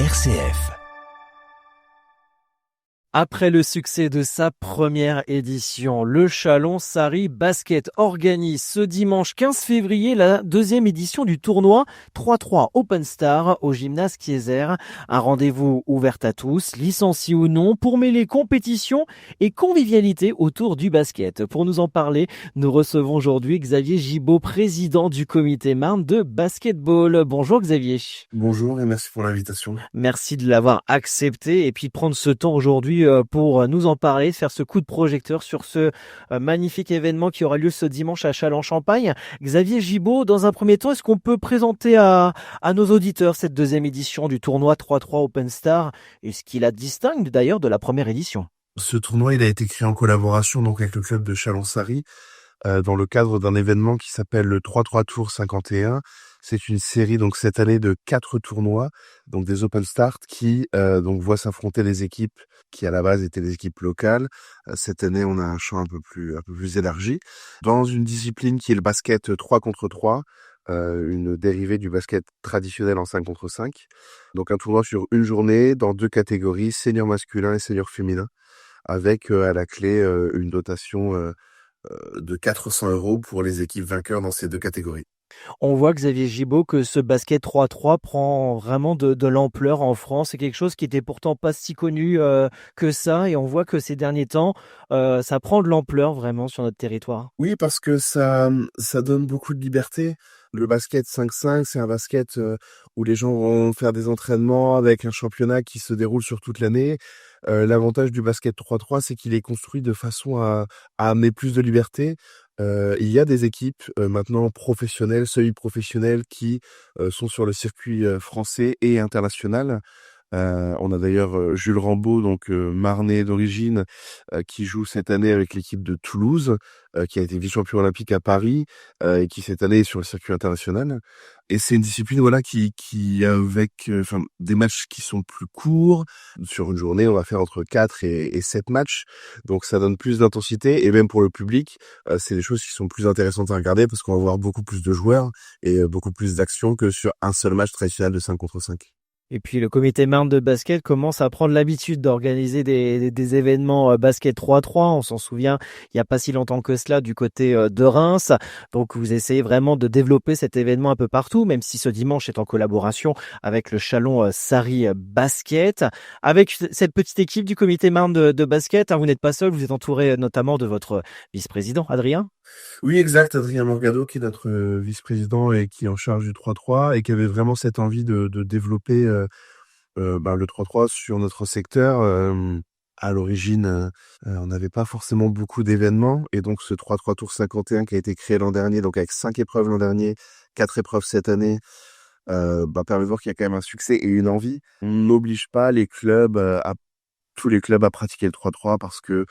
RCF. Après le succès de sa première édition, le Chalon Sarri Basket organise ce dimanche 15 février la deuxième édition du tournoi 3-3 Open Star au gymnase Kieser. Un rendez-vous ouvert à tous, licenciés ou non, pour mêler compétition et convivialité autour du basket. Pour nous en parler, nous recevons aujourd'hui Xavier Gibaud, président du comité Marne de basketball. Bonjour Xavier. Bonjour et merci pour l'invitation. Merci de l'avoir accepté et puis de prendre ce temps aujourd'hui pour nous en parler, de faire ce coup de projecteur sur ce magnifique événement qui aura lieu ce dimanche à Châlons-Champagne. Xavier Gibaud, dans un premier temps, est-ce qu'on peut présenter à nos auditeurs cette deuxième édition du tournoi 3-3 Open Star et ce qui la distingue d'ailleurs de la première édition? Ce tournoi, il a été créé en collaboration donc avec le club de Châlons-Sarri dans le cadre d'un événement qui s'appelle le 3-3 Tour 51. C'est une série donc cette année de 4 tournois, donc des Open Start qui donc voient s'affronter les équipes qui à la base étaient des équipes locales. Cette année, on a un champ un peu plus élargi dans une discipline qui est le basket 3 contre 3, une dérivée du basket traditionnel en 5 contre 5. Donc un tournoi sur une journée dans 2 catégories, senior masculin et senior féminin, avec à la clé une dotation de 400 € pour les équipes vainqueurs dans ces 2 catégories. On voit, Xavier Gibaud, que ce basket 3-3 prend vraiment de l'ampleur en France. C'est quelque chose qui était pourtant pas si connu que ça. Et on voit que ces derniers temps, ça prend de l'ampleur vraiment sur notre territoire. Oui, parce que ça donne beaucoup de liberté. Le basket 5-5, c'est un basket où les gens vont faire des entraînements avec un championnat qui se déroule sur toute l'année. L'avantage du basket 3-3, c'est qu'il est construit de façon à amener plus de liberté. Il y a des équipes maintenant professionnelles, semi-professionnelles qui sont sur le circuit français et international. On a d'ailleurs Jules Rambaud, donc Marnais d'origine, qui joue cette année avec l'équipe de Toulouse, qui a été vice-champion olympique à Paris, et qui cette année est sur le circuit international. Et c'est une discipline voilà qui avec des matchs qui sont plus courts. Sur une journée, on va faire entre 4 et 7 matchs. Donc ça donne plus d'intensité et même pour le public, c'est des choses qui sont plus intéressantes à regarder parce qu'on va voir beaucoup plus de joueurs et beaucoup plus d'action que sur un seul match traditionnel de 5 contre 5. Et puis le comité Marne de basket commence à prendre l'habitude d'organiser des événements basket 3-3. On s'en souvient, il n'y a pas si longtemps que cela du côté de Reims. Donc vous essayez vraiment de développer cet événement un peu partout, même si ce dimanche est en collaboration avec le Chalon Sarri Basket. Avec cette petite équipe du comité Marne de basket, hein, vous n'êtes pas seul, vous êtes entouré notamment de votre vice-président, Adrien. Oui, exact, Adrien Morgado, qui est notre vice-président et qui est en charge du 3-3 et qui avait vraiment cette envie de développer le 3-3 sur notre secteur. À l'origine, on n'avait pas forcément beaucoup d'événements et donc ce 3-3 Tour 51 qui a été créé l'an dernier, donc avec 5 épreuves l'an dernier, 4 épreuves cette année, permet de voir qu'il y a quand même un succès et une envie. On n'oblige pas les clubs tous les clubs à pratiquer le 3-3 parce que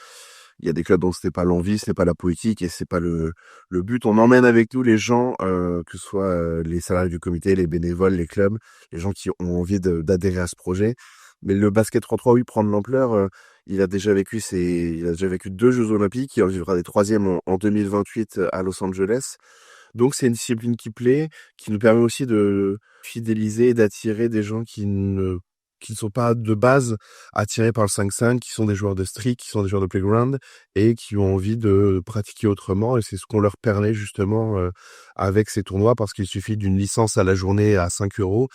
il y a des clubs dont c'était pas l'envie, c'était pas la politique et c'est pas le but. On emmène avec nous les gens, que ce soit les salariés du comité, les bénévoles, les clubs, les gens qui ont envie d'adhérer à ce projet. Mais le basket 3-3, oui, prend de l'ampleur. Il a déjà vécu 2 Jeux Olympiques. Il en vivra des troisièmes en 2028 à Los Angeles. Donc c'est une discipline qui plaît, qui nous permet aussi de fidéliser et d'attirer des gens qui ne sont pas de base attirés par le 5-5, qui sont des joueurs de street, qui sont des joueurs de playground et qui ont envie de pratiquer autrement. Et c'est ce qu'on leur permet justement avec ces tournois parce qu'il suffit d'une licence à la journée à 5 €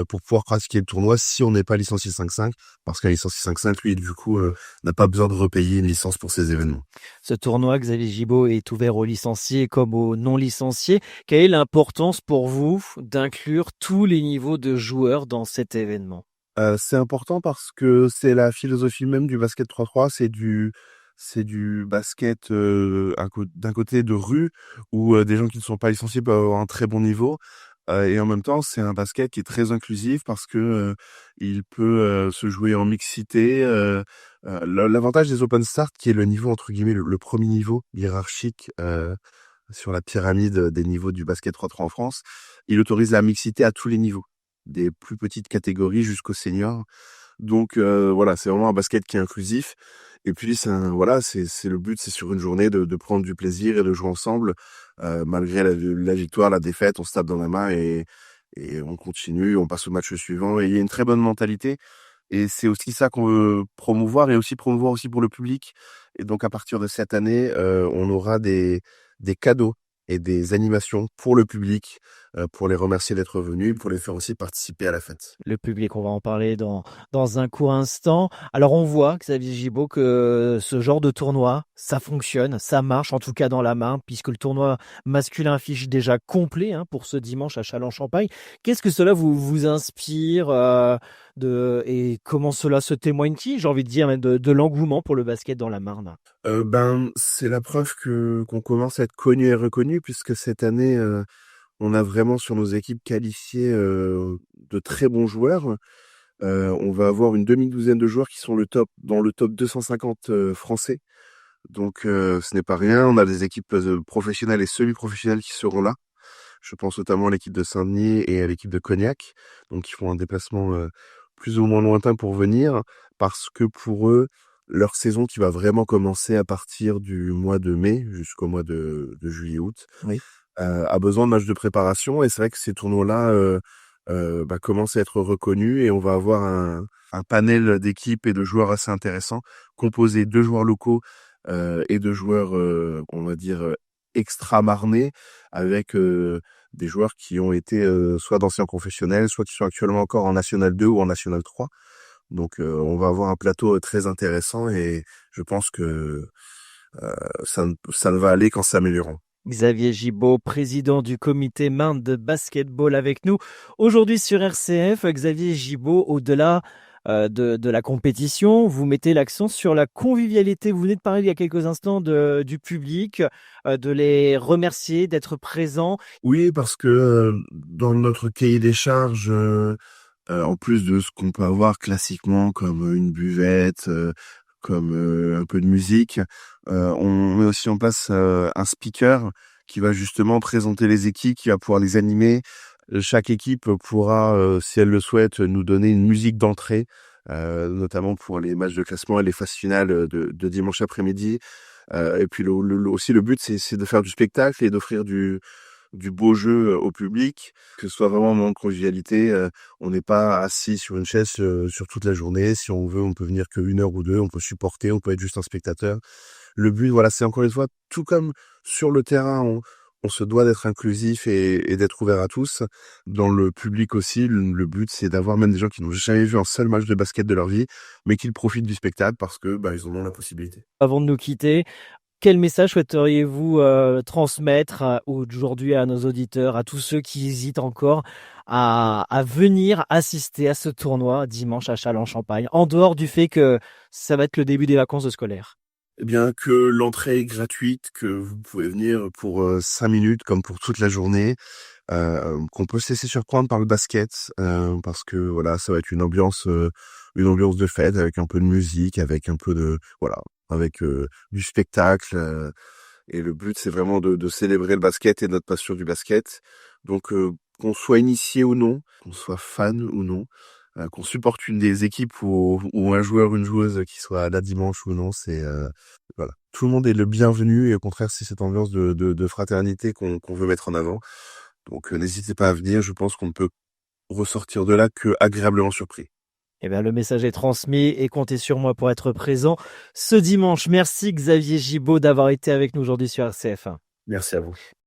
pour pouvoir pratiquer le tournoi si on n'est pas licencié 5-5 parce qu'un licencié 5-5, lui, du coup, n'a pas besoin de repayer une licence pour ces événements. Ce tournoi, Xavier Gibaud, est ouvert aux licenciés comme aux non-licenciés. Quelle est l'importance pour vous d'inclure tous les niveaux de joueurs dans cet événement? C'est important parce que c'est la philosophie même du basket 3-3, c'est du basket, d'un côté de rue où, des gens qui ne sont pas licenciés peuvent avoir un très bon niveau, et en même temps, c'est un basket qui est très inclusif parce que, il peut, se jouer en mixité, l'avantage des Open Start qui est le niveau entre guillemets le 1er niveau hiérarchique, sur la pyramide des niveaux du basket 3-3 en France, il autorise la mixité à tous les niveaux, des plus petites catégories jusqu'aux seniors. Donc voilà, c'est vraiment un basket qui est inclusif. Et puis c'est le but, c'est sur une journée de prendre du plaisir et de jouer ensemble, malgré la victoire, la défaite, on se tape dans la main et on continue, on passe au match suivant et il y a une très bonne mentalité. Et c'est aussi ça qu'on veut promouvoir et aussi promouvoir aussi pour le public. Et donc à partir de cette année, on aura des cadeaux et des animations pour le public, pour les remercier d'être venus, pour les faire aussi participer à la fête. Le public, on va en parler dans un court instant. Alors on voit, Xavier Gibaud, que ce genre de tournoi, ça fonctionne, ça marche, en tout cas dans la main, puisque le tournoi masculin affiche déjà complet pour ce dimanche à Châlons-Champagne. Qu'est-ce que cela vous inspire et comment cela se témoigne-t-il, j'ai envie de dire, même de l'engouement pour le basket dans la Marne? C'est la preuve que qu'on commence à être connu et reconnu puisque cette année, on a vraiment sur nos équipes qualifié, de très bons joueurs. On va avoir une demi-douzaine de joueurs qui sont dans le top 250 français. Donc ce n'est pas rien. On a des équipes professionnelles et semi-professionnelles qui seront là. Je pense notamment à l'équipe de Saint-Denis et à l'équipe de Cognac. Donc ils font un déplacement plus ou moins lointain pour venir parce que pour eux, leur saison qui va vraiment commencer à partir du mois de mai jusqu'au mois de juillet-août, Oui. a besoin de matchs de préparation. Et c'est vrai que ces tournois-là commencent à être reconnus et on va avoir un panel d'équipes et de joueurs assez intéressants, composé de joueurs locaux et de joueurs, on va dire, extra-marnais, avec des joueurs qui ont été soit d'anciens professionnels, soit qui sont actuellement encore en National 2 ou en National 3. Donc on va avoir un plateau très intéressant et je pense que ça ne va aller qu'en s'améliorant. Xavier Gibaud, président du comité Marne de basketball avec nous. Aujourd'hui sur RCF, Xavier Gibaud, au-delà de la compétition, vous mettez l'accent sur la convivialité. Vous venez de parler il y a quelques instants du public, de les remercier, d'être présents. Oui, parce que dans notre cahier des charges, en plus de ce qu'on peut avoir classiquement comme une buvette, comme un peu de musique, on met aussi en place un speaker qui va justement présenter les équipes, qui va pouvoir les animer. Chaque équipe pourra, si elle le souhaite, nous donner une musique d'entrée, notamment pour les matchs de classement et les phases finales de dimanche après-midi. Et puis aussi le but, c'est de faire du spectacle et d'offrir du beau jeu au public, que ce soit vraiment un moment de convivialité. On n'est pas assis sur une chaise sur toute la journée. Si on veut, on peut venir que 1 heure ou 2, on peut supporter, on peut être juste un spectateur. Le but, voilà, c'est encore une fois, tout comme sur le terrain, on se doit d'être inclusif et d'être ouvert à tous. Dans le public aussi, le but, c'est d'avoir même des gens qui n'ont jamais vu un seul match de basket de leur vie, mais qui profitent du spectacle parce que ils en ont la possibilité. Avant de nous quitter, quel message souhaiteriez-vous transmettre aujourd'hui à nos auditeurs, à tous ceux qui hésitent encore à venir assister à ce tournoi dimanche à Châlons-Champagne, en dehors du fait que ça va être le début des vacances scolaires? Eh bien, que l'entrée est gratuite, que vous pouvez venir pour 5 minutes comme pour toute la journée, qu'on peut se laisser surprendre par le basket, parce que voilà, ça va être une ambiance de fête avec un peu de musique, avec un peu de voilà, avec du spectacle. Et le but, c'est vraiment de célébrer le basket et notre passion du basket. Donc, qu'on soit initié ou non, qu'on soit fan ou non, qu'on supporte une des équipes ou un joueur, une joueuse qui soit là dimanche ou non, c'est voilà. Tout le monde est le bienvenu et au contraire, c'est cette ambiance de fraternité qu'on veut mettre en avant. Donc, n'hésitez pas à venir. Je pense qu'on ne peut ressortir de là que agréablement surpris. Eh bien, le message est transmis et comptez sur moi pour être présent ce dimanche. Merci Xavier Gibaud d'avoir été avec nous aujourd'hui sur RCF1. Merci à vous.